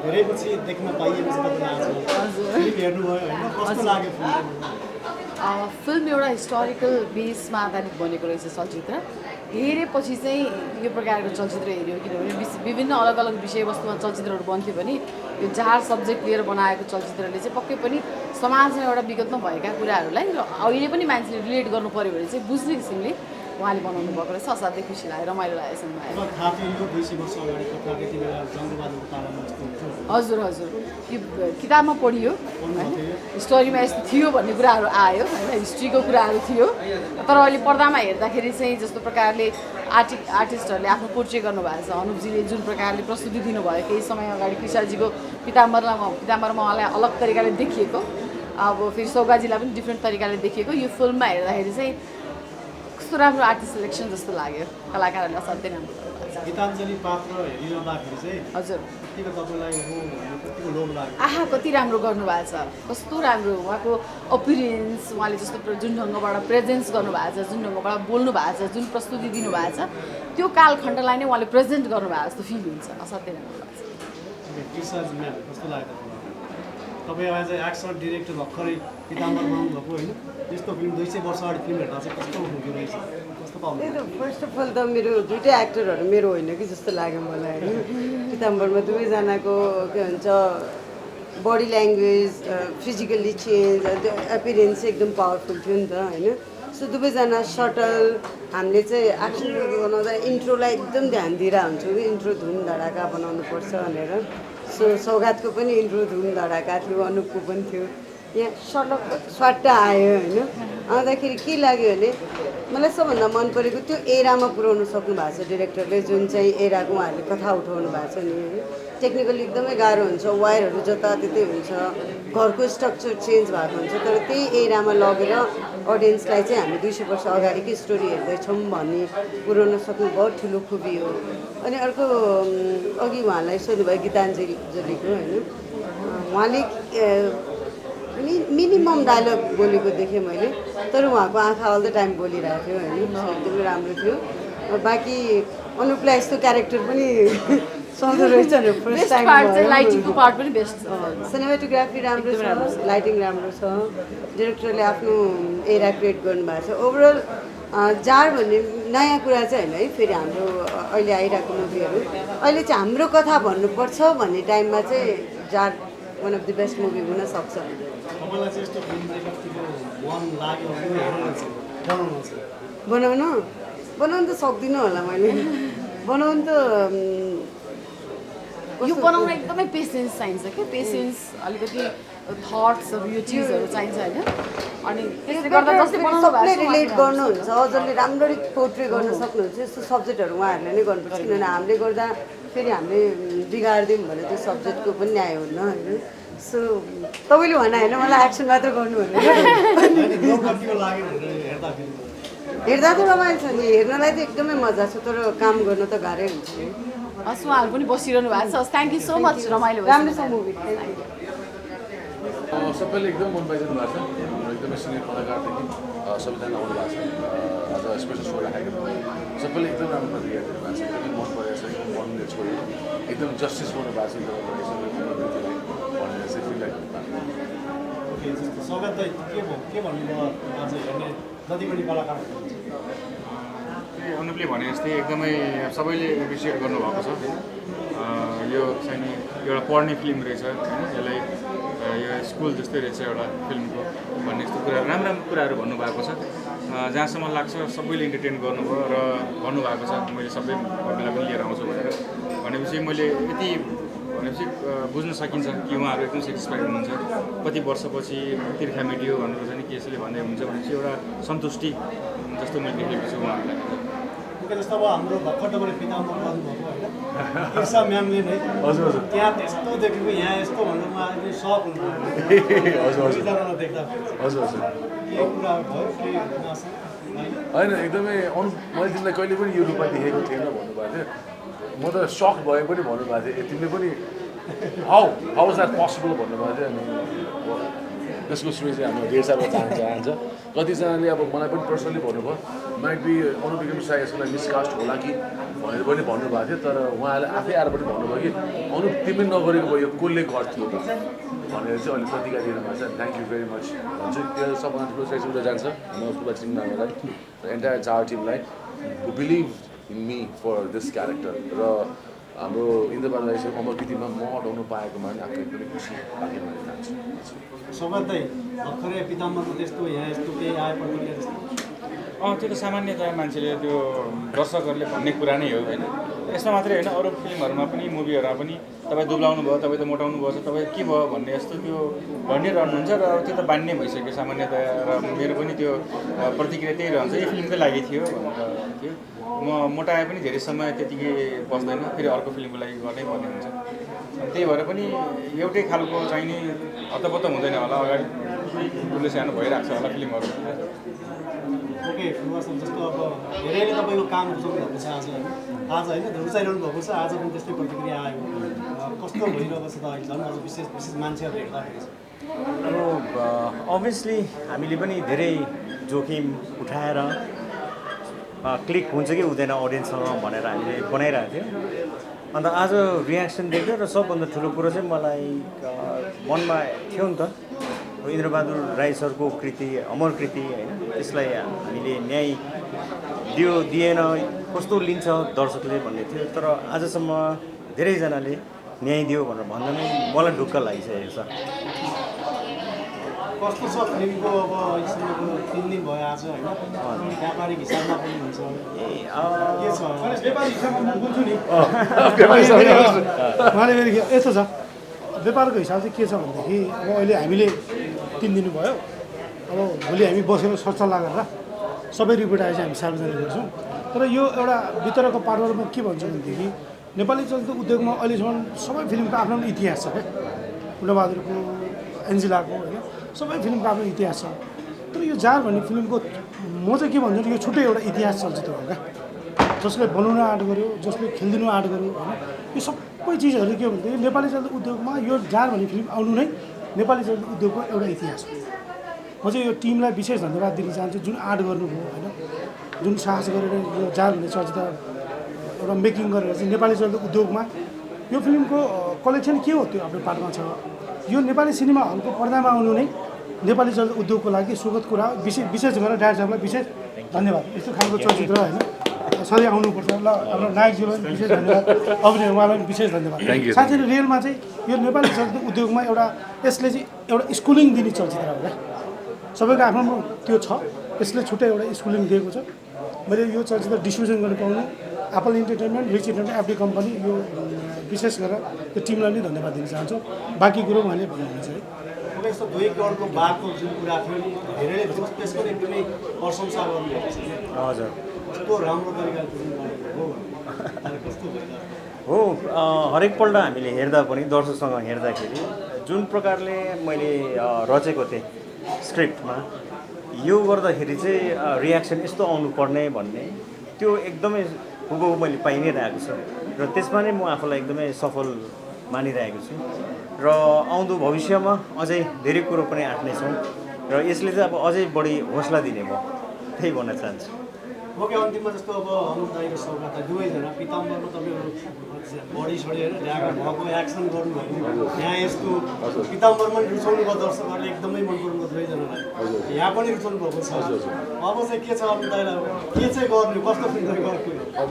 धेरै पछि देख्न पाइएको छ तपाईँलाई आज फिल्म हेर्नुभयो होइन कस्तो लाग्यो फिल्म एउटा हिस्टोरिकल बेसमा आधारित बनेको रहेछ चलचित्र हेरेपछि चाहिँ यो प्रकारको चलचित्र हेऱ्यो किनभने विभिन्न अलग अलग विषयवस्तुमा चलचित्रहरू बन्थ्यो भने यो जाड सब्जेक्ट लिएर बनाएको चलचित्रले चाहिँ पक्कै पनि समाजमा एउटा विगतमा भएका कुराहरूलाई र अहिले पनि मान्छेले रिलेट गर्नु पऱ्यो भने चाहिँ बुझ्ने किसिमले उहाँले बनाउनु भएको रहेछ असाध्यै खुसी लाग्यो रमाइलो लाग्यो हजुर हजुर यो किताबमा पढियो होइन स्टोरीमा यस्तो थियो भन्ने कुराहरू आयो होइन हिस्ट्रीको कुराहरू थियो तर अहिले पर्दामा हेर्दाखेरि चाहिँ जस्तो प्रकारले आर्टिस्टहरूले आफ्नो पोर्ट्रे गर्नुभएको छ अनुपजीले जुन प्रकारले प्रस्तुति दिनुभयो केही समय अगाडि कृष्णजीको पिताम्बरमा उहाँलाई अलग तरिकाले देखिएको अब फेरि सौगाजीलाई पनि डिफ्रेन्ट तरिकाले देखिएको यो फिल्ममा हेर्दाखेरि चाहिँ कस्तो राम्रो आर्टिस्ट सिलेक्सन जस्तो लाग्यो कलाकारहरूले असाध्यै राम्रो गीताञ्जली पात्र हेरिरहँदाखेरि चाहिँ हजुर कतिको लोभ लाग्यो आहा कति राम्रो गर्नुभएको छ कस्तो राम्रो उहाँको अपिरियन्स उहाँले जस्तो जुन ढङ्गबाट प्रेजेन्स गर्नुभएको छ जुन ढङ्गबाट बोल्नु भएको छ जुन प्रस्तुति दिनुभएको छ त्यो कालखण्डलाई नै उहाँले प्रेजेन्ट गर्नुभएको जस्तो फिल हुन्छ असाध्यै राम्रो लाग्छ कस्तो लाग्यो तपाईँ आज एक्टर डिरेक्टर भर्खरै पिताम्बर बनाउनु भएको होइन यस्तो फिल्म 200 वर्ष अगाडि फिल्म हेर्दा चाहिँ कस्तो हुँदो रहेछ कस्तो पाउनु फर्स्ट अफ अल त मेरो दुइटै एक्टरहरू मेरो होइन कि जस्तो लाग्यो मलाई होइन पिताम्बरमा दुवैजनाको के भन्छ बडी ल्याङ्ग्वेज फिजिकल्ली चेन्ज त्यो एपिरेन्स एकदम पावरफुल थियो नि त होइन सो दुवैजना सटल हामीले चाहिँ एक्सन मुभी बनाउँदा इन्ट्रोलाई एकदम ध्यान दिएर हुन्छौँ कि इन्ट्रो धुम धडाका बनाउनुपर्छ भनेर सो सौगातको पनि इन्ट्रो धुम धडाका थियो अनुपको पनि थियो यहाँ सटक स्वाट्ट आयो होइन आउँदाखेरि के लाग्यो भने मलाई सबभन्दा मन परेको त्यो एरामा पुर्याउनु सक्नु भएको छ डिरेक्टरले जुन चाहिँ एराको उहाँहरूले कथा उठाउनु भएको छ नि टेक्निकली एकदमै गाह्रो हुन्छ वायरहरू जताततै हुन्छ घरको स्ट्रक्चर चेन्ज भएको हुन्छ तर त्यही एरामा लगेर अडियन्सलाई चाहिँ हामी 200 वर्ष अगाडिकै स्टोरी हेर्दैछौँ भन्ने पुर्याउन सक्नु बहुत ठुलो खुबी हो अनि अर्को अघि उहाँलाई सोध्नुभयो गीताञ्जलीको होइन उहाँले मिनिमम डायलग बोलेको देखेँ मैले तर उहाँको आँखा अल द टाइम बोलिरहेको थियो होइन एकदमै राम्रो थियो बाँकी अनुपलाई यस्तो क्यारेक्टर पनि सक्दो रहेछ नि फर्स्ट टाइम लाइटिङको पार्ट पनि बेस्ट सिनेमेटोग्राफी राम्रो छ लाइटिङ राम्रो छ डिरेक्टरले आफ्नो एरा क्रिएट गर्नुभएको छ ओभरअल जाड भन्ने नयाँ कुरा चाहिँ होइन है फेरि हाम्रो अहिले आइरहेको मुभीहरू अहिले चाहिँ हाम्रो कथा भन्नुपर्छ भन्ने टाइममा चाहिँ जाड one of the best movie हुनसक्छ बनाउनु त सक्दिनँ होला मैले बनाउनु त यो बनाउन एकदमै पेसेन्स चाहिन्छ क्या पेसेन्स अलिकति थट्सहरू यो चिजहरू चाहिन्छ होइन अनि त्यसले गर्दा जसले सबले रिलेट गर्नुहुन्छ जसले राम्ररी पोर्ट्रे गर्न सक्नुहुन्छ यस्तो सब्जेक्टहरू उहाँहरूले नै गर्नुपर्छ किनभने हामीले गर्दा फेरि हामीले बिगारिदिउँ भने त्यो सब्जेक्टको पनि न्याय हुन्न होइन सो तपाईँले भना होइन मलाई एक्सन मात्र गर्नु हेर्दा त रमाइलो छ नि हेर्नलाई त एकदमै मजा छ तर काम गर्न त गाह्रै हुन्छ नि हस् उहाँहरू पनि बसिरहनु भएको छ थ्याङ्क यू सो मच रमाइलो राम्रो छ मुभी सबैले एकदम मन पाइदिनु भएको छ एकदमै सिनियर कलाकारदेखि सबैजना आउनु भएको छ आज स्पेसल सो राखेको सबैले एकदम राम्रो रियाक्ट भएको छ एकदमै मन परेको छ एकदम मनले छोड्यो एकदम जस्टिस गर्नु भएको छ भनेर चाहिँ फिल लाग्यो स्वागत के भन्नुभयो आज हेर्ने जति पनि कलाकार अनुपले भने जस्तै एकदमै सबैले एप्रिसिएट गर्नुभएको छ यो चाहिँ नि एउटा पढ्ने फिल्म रहेछ होइन यसलाई यो स्कुल जस्तै रहेछ एउटा फिल्मको भन्ने यस्तो कुराहरू राम्रो राम्रो कुराहरू भन्नुभएको छ जहाँसम्म लाग्छ सबैले इन्टरटेन गर्नुभयो र भन्नुभएको छ मैले सबै बेला पनि लिएर आउँछु भनेर भनेपछि मैले यति भनेपछि बुझ्न सकिन्छ कि उहाँहरू एकदम सेटिस्फाइड हुनुहुन्छ कति वर्षपछि तिर्खा मेटियो भनेर चाहिँ केसले भन्दै हुन्छ भनेपछि एउटा सन्तुष्टि जस्तो मैले देखेको छु उहाँहरूलाई जस्तो अब हाम्रो भर्खर तपाईँले पिताम्बर गर्नुभएको होइन ईर्षा म्यामले नै हजुर हजुर त्यहाँ त्यस्तो देखेको यहाँ यस्तो भन्दा म एकदम सक हुनुभयो देख्दा हजुर हजुर के कुरा भयो के होइन एकदमै मैले तिमीलाई कहिले पनि यो रूपमा देखेको थिएन भन्नुभएको थियो म त सक भए पनि भन्नुभएको थियो तिमीले पनि हाउ इज द्याट पोसिबल भन्नुभएको थियो अनि त्यसको श्रेय चाहिँ हाम्रो डेढ सालमा चाहन्छ कतिजनाले अब मलाई पनि पर्सनली भन्नुभयो माइट बी अनुपम साई यसको लागि मिसकास्ट होला कि भनेर पनि भन्नुभएको थियो तर उहाँले आफै आएर पनि भन्नुभयो कि अनु तिमी नगरेको भयो यो कसले गर्थ्यो त भनेर चाहिँ अहिले प्रतिक्रिया दिनुभएको छ थ्याङ्क यू भेरी मच भन्छु त्यो सबभन्दा ठुलो सेक्सन जान्छ म उसको टिमलाई र एन्टायर चार टिमलाई who believe in me for this character र हाम्रो इन्द्रबहादुर राई अमर कृतिमा म अटाउनु पाएकोमा पनि आफू एकदमै खुसी लाग्यो भने चाहन्छु सबैतै भर्खरै पिताम्बरमा त्यस्तो यहाँ यस्तो केही आए प्रतिक्रिया त्यस्तो त्यो त सामान्यतया मान्छेले त्यो दर्शकहरूले भन्ने कुरा नै हो होइन यसमा मात्रै होइन अरू फिल्महरूमा पनि मुभीहरूमा पनि तपाईँ दुब्लाउनु भयो तपाईँ त मोटाउनु भयो तपाईँ के भयो भन्ने यस्तो त्यो भनिरहनुहुन्छ र त्यो त बान्ने भइसक्यो सामान्यतया र मेरो पनि त्यो प्रतिक्रिया त्यही रहन्छ यो फिल्मकै लागि थियो भनेर थियो म मोटाए पनि धेरै समय त्यतिकै बस्दैन फेरि अर्को फिल्मको लागि गर्नै पर्ने हुन्छ त्यही भएर पनि एउटै खालको चाहिने हतपत्त हुँदैन होला अगाडि ठुलो सानो भइरहेको छ होला फिल्महरू ओके फुलवासन जस्तो अब धेरैले तपाईँको काम रुचाउनु भएको छ आज होइन रुचाइरहनु भएको छ आज पनि त्यस्तै प्रतिक्रिया आयो कस्तो भइरहेको छ त अहिले झन् अझ विशेष मान्छेहरू हेर्दाखेरि अब अभियसली हामीले पनि धेरै जोखिम उठाएर क्लिक हुन्छ कि हुँदैन अडियन्ससँग भनेर हामीले बनाइरहेको थियौँ अन्त आज रियाक्सन देख्यो र सबभन्दा ठुलो कुरो चाहिँ मलाई मनमा थियो नि त इन्द्रबहादुर राई सरको कृति अमर कृति होइन त्यसलाई हामीले न्याय दिएन कस्तो लिन्छ दर्शकले भन्ने थियो तर आजसम्म धेरैजनाले न्याय दियो भनेर भन्दा नै मलाई ढुक्क लागिसकेको छ कस्तो छ फिल्मको अब अहिलेसम्मको 3 दिन भयो आज होइन व्यापारिक हिसाबमा पनि हुन्छ के छ व्यापारिक हिसाबमा म बोल्छु नि उहाँले फेरि यस्तो छ व्यापारको हिसाब चाहिँ के छ भनेदेखि अब अहिले हामीले 3 दिन भयो अब भोलि हामी बसेर सरसल्लाह गरेर सबै रिपोर्ट आएपछि हामी सार्वजनिक गर्छौँ तर यो एउटा भित्रको पार्टबाट म के भन्छु भनेदेखि नेपाली चलचित्र उद्योगमा अहिलेसम्म सबै फिल्मको आफ्नो इतिहास छ क्या फुलबहादुरको एन्जिलाको होइन सबै फिल्मको आफ्नो इतिहास छ तर यो जार भन्ने फिल्मको म चाहिँ के भन्छु यो छुट्टै एउटा इतिहास चलचित्र हो क्या जसले बनाउन आँट गर्यो जसले खेलिदिनु आँट गर्यो होइन यो सबै चिजहरू के भन्दाखेरि नेपाली चलचित्र उद्योगमा यो जार भन्ने फिल्म आउनु नै नेपाली चलचित्र उद्योगको एउटा इतिहास हो म चाहिँ यो टिमलाई विशेष धन्यवाद दिन चाहन्छु जुन आँट गर्नुभयो होइन जुन साहस गरेर यो जार भन्ने चलचित्र एउटा मेकिङ गरेर चाहिँ नेपाली चलचित्र उद्योगमा यो फिल्मको कलेक्सन के हो त्यो आफ्नो पार्टमा छ यो नेपाली सिनेमा हलको पर्दामा आउनु नै नेपाली चलचित्र उद्योगको लागि सुखद कुरा विशेष गरेर डाइरेक्टर साहबलाई विशेष धन्यवाद यस्तो खालको चलचित्र होइन सधैँ आउनुपर्छ ल हाम्रो नायकजीलाई पनि विशेष धन्यवाद अभिनय उहाँलाई पनि विशेष धन्यवाद साथै रियलमा चाहिँ यो नेपाली चलचित्र उद्योगमा एउटा यसले चाहिँ एउटा स्कुलिङ दिने चलचित्र हो क्या सबैको आफ्नो त्यो छ यसले छुट्टै एउटा स्कुलिङ दिएको छ मैले यो चलचित्र डिस्ट्रिब्युसन गर्न पाउने Apple entertainment rich entertainment every company यो विशेष गरेर त्यो टिमलाई नै धन्यवाद दिन चाहन्छु बाँकी कुरो उहाँले भन्नुहुन्छ है अब यस्तो 2 करोडको बाघको जुन कुरा थियो नि धेरैले त्यसको एकदमै प्रशंसा गर्नुभएको छ हजुर कस्तो राम्रो तरिकाले हो हरेकपल्ट हामीले हेर्दा पनि दर्शकसँग हेर्दाखेरि जुन प्रकारले मैले रचेको थिएँ स्क्रिप्टमा यो गर्दाखेरि चाहिँ रियाक्सन यस्तो आउनुपर्ने भन्ने त्यो एकदमै हुबहु मैले पाइ नै रहेको छु र त्यसमा नै म आफूलाई एकदमै सफल मानिरहेको छु र आउँदो भविष्यमा अझै धेरै कुरो पनि आँट्नेछौँ र यसले चाहिँ अब अझै बढी हौसला दिने भयो त्यही भन्न चाहन्छु ओके अन्तिममा जस्तो अब अमर दाई र सौगात दुवैजना पिताम्बरमा तपाईँहरू बडी सडी होइन ढाका भएको एक्सन गर्नुभएको यहाँ यस्तो पिताम्बरमा पनि रुचाउनु भयो दर्शकहरूले एकदमै मन पराउनु भयो दुवैजनालाई यहाँ पनि रुचाउनु भएको छ अब चाहिँ के छ अमर दाईलाई के चाहिँ गर्ने कस्तो फिल्म गर्ने अब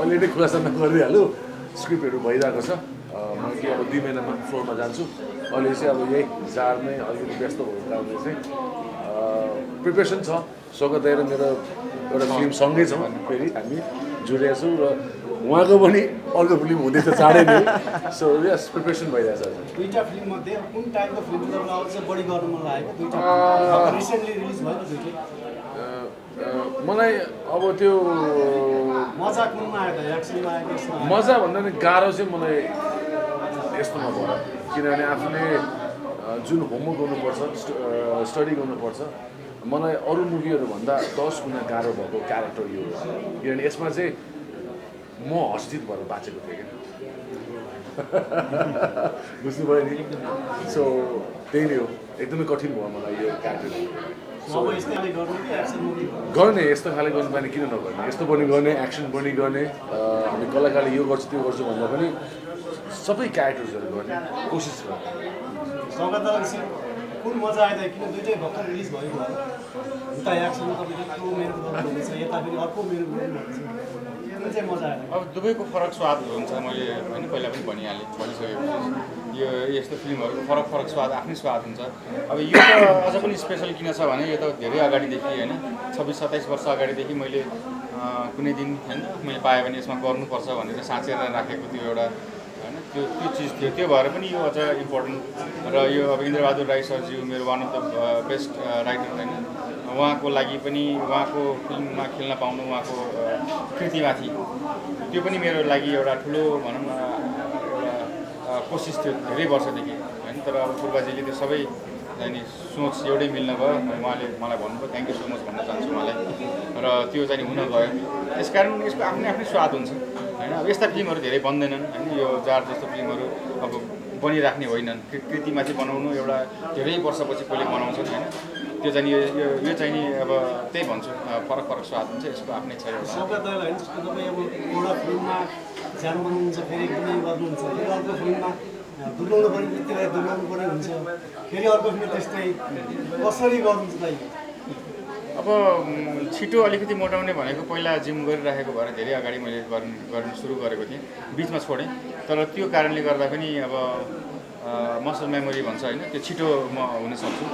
अलरेडी खुलासा गरिदिइहाल्यो स्क्रिप्टहरू भइरहेको छ म के अब 2 महिनामा फ्लोरमा जान्छु अहिले चाहिँ अब यही जारमै अलिकति व्यस्त भएको कारणले चाहिँ प्रिपेरेसन छ सौगात दाई र मेरो एउटा फिल्म सँगै छौँ फेरि हामी जोडिएका छौँ र उहाँको पनि अर्को फिल्म हुँदैछ चाँडै नै सो यस प्रिपेरेसन भइरहेछ दुईवटा फिल्ममध्ये कुन टाइपको फिल्म तपाईँलाई अझै बढी गर्न मन लागेको दुईवटा रिसेन्टली रिलिज भयो दुईटै मलाई अब त्यो मजा कुनमा आयो त एक्सनमा आयो मजा भन्दा नि गाह्रो चाहिँ मलाई यस्तोमा भयो किनभने आफूले जुन होमवर्क गर्नुपर्छ स्टडी गर्नुपर्छ मलाई अरू मुभीहरूभन्दा 10 गुणा गाह्रो भएको क्यारेक्टर यो हो किनभने यसमा चाहिँ म हर्षित भएर बाँचेको थिएँ क्या बुझ्नुभयो नि सो त्यही नै हो एकदमै कठिन भयो मलाई यो क्यारेक्टर सो अब यस्तै खाले गर्नु कि एक्सन मुभी गर्ने यस्तो खाले गर्नु पाएन किन नगर्ने यस्तो पनि गर्ने एक्सन पनि गर्ने हामी कलाकारले यो गर्छु त्यो गर्छु भन्दा पनि सबै क्यारेक्टर्सहरू गर्ने कोसिस गर्ने स्वागत कुन मजा आयो त किन दुइटै भर्खर रिलिज भएको भएर उता एक्सनमा तपाईँले यत्रो मेहनत गर्नुहुँदैछ यता फेरि अर्को मेहनत गर्नुहुन्छ कुन चाहिँ मजा आयो अब दुवैको फरक स्वाद हुन्छ मैले होइन पहिला पनि भनिसकेपछि यो यस्तो फिल्महरूको फरक फरक स्वाद आफ्नै स्वाद हुन्छ अब यो त अझ पनि स्पेसल किन छ भने यो त धेरै अगाडिदेखि होइन 26-27 वर्ष अगाडिदेखि मैले कुनै दिन होइन मैले पाएँ भने यसमा गर्नुपर्छ भनेर साँचेर राखेको त्यो एउटा होइन त्यो चिज थियो त्यो भएर पनि यो अझ इम्पोर्टेन्ट र यो अब इन्द्रबहादुर राई सरज्यू मेरो one of the best writer होइन उहाँको लागि पनि उहाँको फिल्ममा खेल्न पाउनु उहाँको कृतिमाथि त्यो पनि मेरो लागि एउटा ठुलो भनौँ न एउटा कोसिस थियो धेरै वर्षदेखि होइन तर अब पूर्वाजीले त्यो सबै चाहिँ सोच एउटै मिल्न गयो उहाँले मलाई भन्नुभयो थ्याङ्क यू सो मच भन्न चाहन्छु उहाँलाई र त्यो चाहिँ हुन गयो यसकारण यसको आफ्नै आफ्नै स्वाद हुन्छ होइन अब यस्ता फिल्महरू धेरै बन्दैनन् होइन यो जार जस्तो फिल्महरू अब बनिराख्ने होइनन् कृतिमाथि बनाउनु एउटा धेरै वर्षपछि कसले बनाउँछन् होइन त्यो चाहिँ यो चाहिँ नि अब त्यही भन्छु फरक फरक स्वाद हुन्छ यसको आफ्नै छ एउटा स्वागत होइन जस्तो तपाईँ अब एउटा फिल्ममा ज्यान बनाउनुहुन्छ फेरि एकदमै गर्नुहुन्छ फेरि अर्को फिल्ममा दुर्गाउनु पर्ने बित्तिकै दुर्गाउनु पर्ने हुन्छ फेरि अर्को फिल्म त्यस्तै कसरी गर्नुहुन्छ दाइ अब छिटो अलिकति मोटाउने भनेको पहिला जिम गरिराखेको भएर धेरै अगाडि मैले गर्नु सुरु गरेको थिएँ बिचमा छोडेँ तर त्यो कारणले गर्दा पनि अब मसल मेमोरी भन्छ होइन त्यो छिटो म हुन सक्छु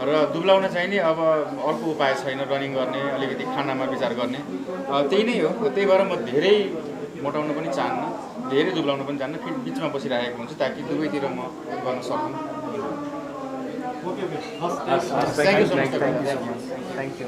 र दुब्लाउन चाहिँ नि अब अर्को उपाय छैन रनिङ गर्ने अलिकति खानामा विचार गर्ने त्यही नै हो त्यही भएर म धेरै मोटाउन पनि चाहन्न धेरै दुब्लाउन पनि चाहन्न फिट बिचमा बसिरहेको हुन्छु ताकि दुवैतिर म गर्न सकौँ okay okay thank you so much thank you